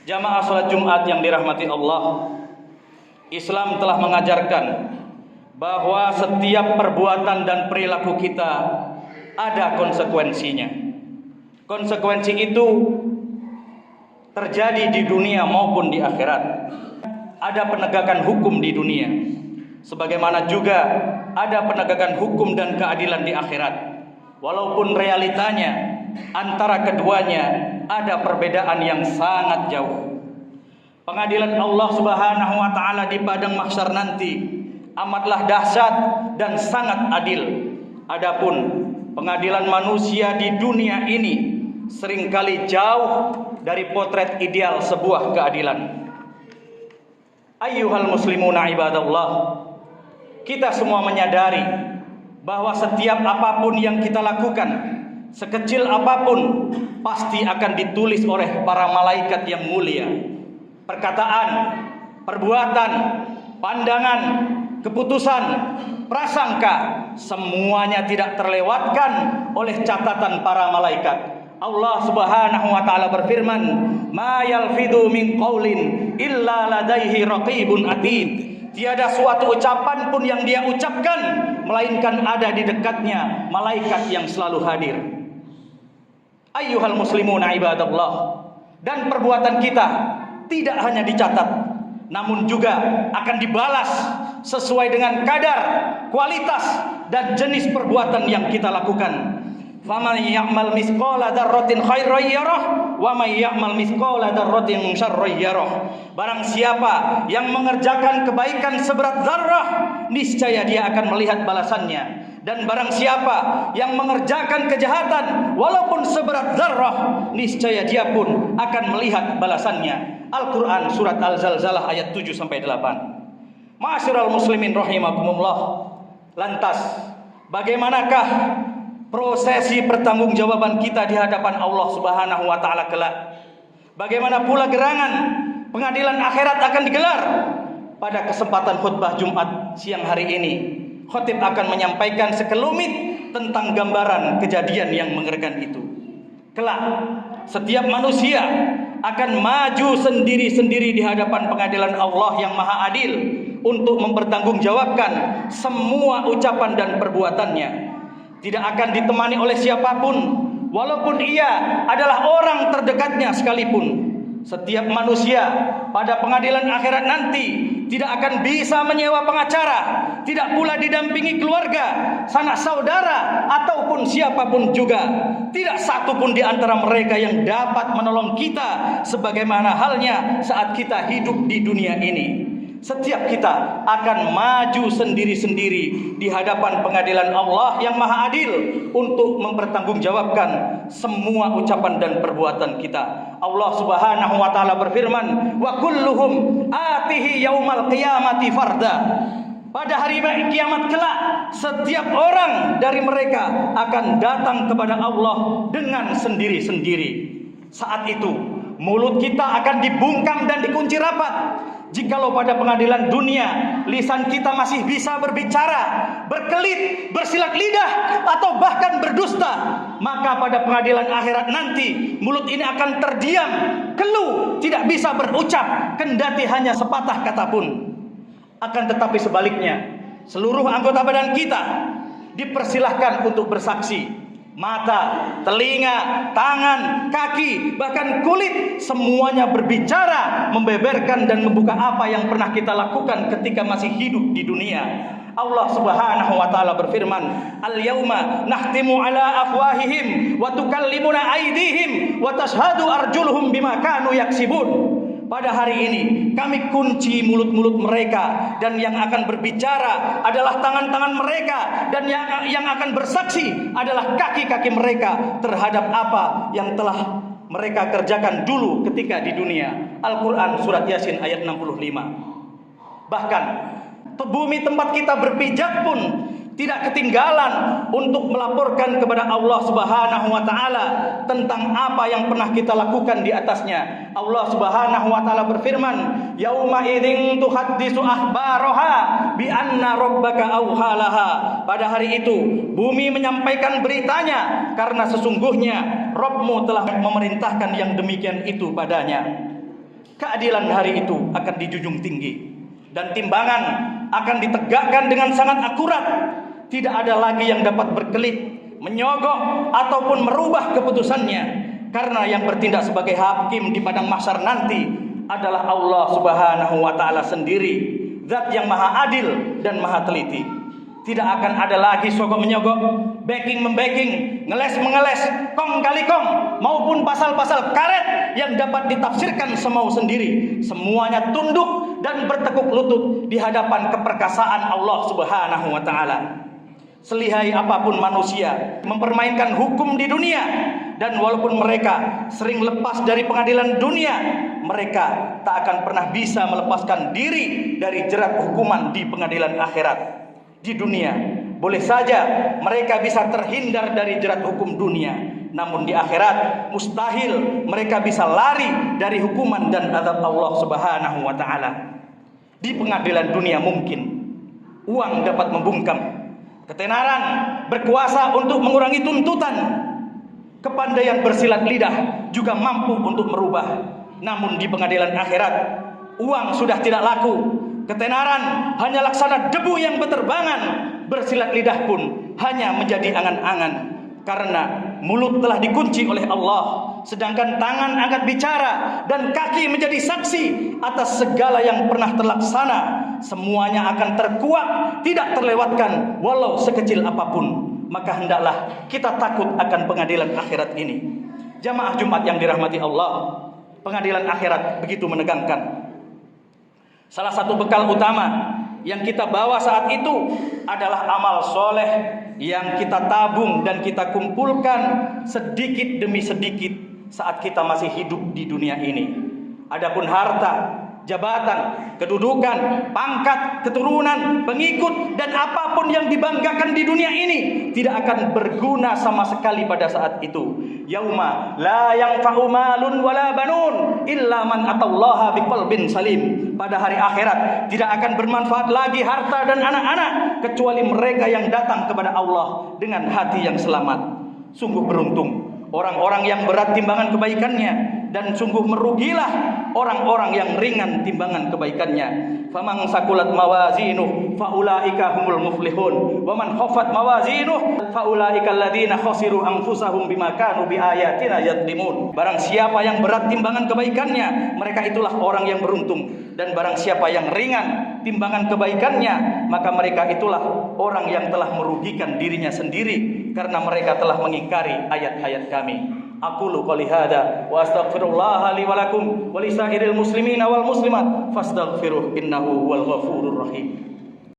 Jamaah salat Jumat yang dirahmati Allah, Islam telah mengajarkan bahwa setiap perbuatan dan perilaku kita ada konsekuensinya. Konsekuensi itu terjadi di dunia maupun di akhirat. Ada penegakan hukum di dunia, sebagaimana juga ada penegakan hukum dan keadilan di akhirat. Walaupun realitanya antara keduanya ada perbedaan yang sangat jauh. Pengadilan Allah Subhanahu wa taala di padang mahsyar nanti amatlah dahsyat dan sangat adil. Adapun pengadilan manusia di dunia ini seringkali jauh dari potret ideal sebuah keadilan. Ayyuhal muslimuna ibadallah, kita semua menyadari bahwa setiap apapun yang kita lakukan, sekecil apapun, pasti akan ditulis oleh para malaikat yang mulia. Perkataan, perbuatan, pandangan, keputusan, prasangka, semuanya tidak terlewatkan oleh catatan para malaikat. Allah Subhanahu wa taala berfirman, "Ma yalfidu min qaulin illa ladaihi raqibun atid." Tiada suatu ucapan pun yang dia ucapkan melainkan ada di dekatnya malaikat yang selalu hadir. Ayyuhal muslimuna ibadallah, dan perbuatan kita tidak hanya dicatat, namun juga akan dibalas sesuai dengan kadar, kualitas, dan jenis perbuatan yang kita lakukan. Faman ya'mal mithqala dzarratin khairan yarah wa may ya'mal mithqala dzarratin syarran yarah. Barang siapa yang mengerjakan kebaikan seberat zarrah, niscaya dia akan melihat balasannya. Dan barang siapa yang mengerjakan kejahatan walaupun seberat zarrah, niscaya dia pun akan melihat balasannya. Al-Qur'an surat Al-Zalzalah ayat 7 sampai 8. Ma'asyiral muslimin rahimakumullah. Lantas, bagaimanakah prosesi pertanggungjawaban kita di hadapan Allah Subhanahu wa taala kelak? Bagaimana pula gerangan pengadilan akhirat akan digelar? Pada kesempatan khutbah Jumat siang hari ini, khatib akan menyampaikan sekelumit tentang gambaran kejadian yang mengerikan itu. Kelak setiap manusia akan maju sendiri-sendiri di hadapan pengadilan Allah yang Maha Adil untuk mempertanggungjawabkan semua ucapan dan perbuatannya. Tidak akan ditemani oleh siapapun, walaupun ia adalah orang terdekatnya sekalipun. Setiap manusia pada pengadilan akhirat nanti tidak akan bisa menyewa pengacara, tidak pula didampingi keluarga, sanak saudara, ataupun siapapun juga. Tidak satu pun di antara mereka yang dapat menolong kita sebagaimana halnya saat kita hidup di dunia ini. Setiap kita akan maju sendiri-sendiri di hadapan pengadilan Allah yang Maha Adil untuk mempertanggungjawabkan semua ucapan dan perbuatan kita. Allah Subhanahu wa taala berfirman, "Wa kulluhum atihi yaumal qiyamati farda." Pada hari kiamat kelak, setiap orang dari mereka akan datang kepada Allah dengan sendiri-sendiri. Saat itu, mulut kita akan dibungkam dan dikunci rapat. Jikalau pada pengadilan dunia lisan kita masih bisa berbicara, berkelit, bersilat lidah, atau bahkan berdusta, maka pada pengadilan akhirat nanti mulut ini akan terdiam, keluh, tidak bisa berucap, kendati hanya sepatah kata pun. Akan tetapi sebaliknya, seluruh anggota badan kita dipersilahkan untuk bersaksi. Mata, telinga, tangan, kaki, bahkan kulit, semuanya berbicara, membeberkan dan membuka apa yang pernah kita lakukan ketika masih hidup di dunia. Allah Subhanahu wa taala berfirman, "Al-yauma nahtimu ala afwahihim wa tukallimuna aydihim wa tashhadu arjuluhum bima kanu yaksibun." Pada hari ini kami kunci mulut-mulut mereka, dan yang akan berbicara adalah tangan-tangan mereka, dan yang akan bersaksi adalah kaki-kaki mereka terhadap apa yang telah mereka kerjakan dulu ketika di dunia. Al-Quran surat Yasin ayat 65. Bahkan bumi tempat kita berpijak pun tidak ketinggalan untuk melaporkan kepada Allah Subhanahu wa taala tentang apa yang pernah kita lakukan di atasnya. Allah Subhanahu wa taala berfirman, "Yauma idzin tuhaddisu akhbaraha bi anna rabbaka auhalaha." Pada hari itu bumi menyampaikan beritanya karena sesungguhnya Rabbmu telah memerintahkan yang demikian itu padanya. keadilan hari itu akan dijunjung tinggi dan timbangan akan ditegakkan dengan sangat akurat. Tidak ada lagi yang dapat berkelit, menyogok ataupun merubah keputusannya, karena yang bertindak sebagai hakim di padang mahsyar nanti adalah Allah Subhanahu wa taala sendiri, zat yang maha adil dan maha teliti. Tidak akan ada lagi sogok menyogok, backing membacking, ngeles mengeles, kong kali kong, maupun pasal-pasal karet yang dapat ditafsirkan semau sendiri. Semuanya tunduk dan bertekuk lutut di hadapan keperkasaan Allah Subhanahu wa taala. Selihai apapun manusia mempermainkan hukum di dunia, dan walaupun mereka sering lepas dari pengadilan dunia, mereka tak akan pernah bisa melepaskan diri dari jerat hukuman di pengadilan akhirat. Di dunia boleh saja mereka bisa terhindar dari jerat hukum dunia, namun di akhirat mustahil mereka bisa lari dari hukuman dan azab Allah Subhanahu wa taala. Di pengadilan dunia mungkin uang dapat membungkam, ketenaran berkuasa untuk mengurangi tuntutan, kepandaian bersilat lidah juga mampu untuk merubah. Namun di pengadilan akhirat uang sudah tidak laku, ketenaran hanya laksana debu yang berterbangan, bersilat lidah pun hanya menjadi angan-angan. Karena mulut telah dikunci oleh Allah, sedangkan tangan angkat bicara dan kaki menjadi saksi atas segala yang pernah terlaksana. Semuanya akan terkuak, tidak terlewatkan walau sekecil apapun. Maka hendaklah kita takut akan pengadilan akhirat ini. Jamaah Jumat yang dirahmati Allah, pengadilan akhirat begitu menegangkan. Salah satu bekal utama yang kita bawa saat itu adalah amal soleh yang kita tabung dan kita kumpulkan sedikit demi sedikit saat kita masih hidup di dunia ini. Adapun harta, jabatan, kedudukan, pangkat, keturunan, pengikut, dan apapun yang dibanggakan di dunia ini tidak akan berguna sama sekali pada saat itu. Yauma la yanfa'u malun wala banun illa man atallaha biqalbin salim. Pada hari akhirat tidak akan bermanfaat lagi harta dan anak-anak kecuali mereka yang datang kepada Allah dengan hati yang selamat. Sungguh beruntung orang-orang yang berat timbangan kebaikannya, dan sungguh merugilah orang-orang yang ringan timbangan kebaikannya. Faman sakulat mawazinuh faulaika humul muflihun wa man khaffat mawazinuh faulaika alladziina khasiru anfusahum bima kanu biayatina yadlimun. Barang siapa yang berat timbangan kebaikannya, mereka itulah orang yang beruntung, dan barang siapa yang ringan timbangan kebaikannya, maka mereka itulah orang yang telah merugikan dirinya sendiri, karena mereka telah mengingkari ayat-ayat kami. Aqulu qouli hadza wa astaghfirullah li wa lakum wa lisairil muslimina wal muslimat fastaghfiruh innahu huwal ghafurur rahim.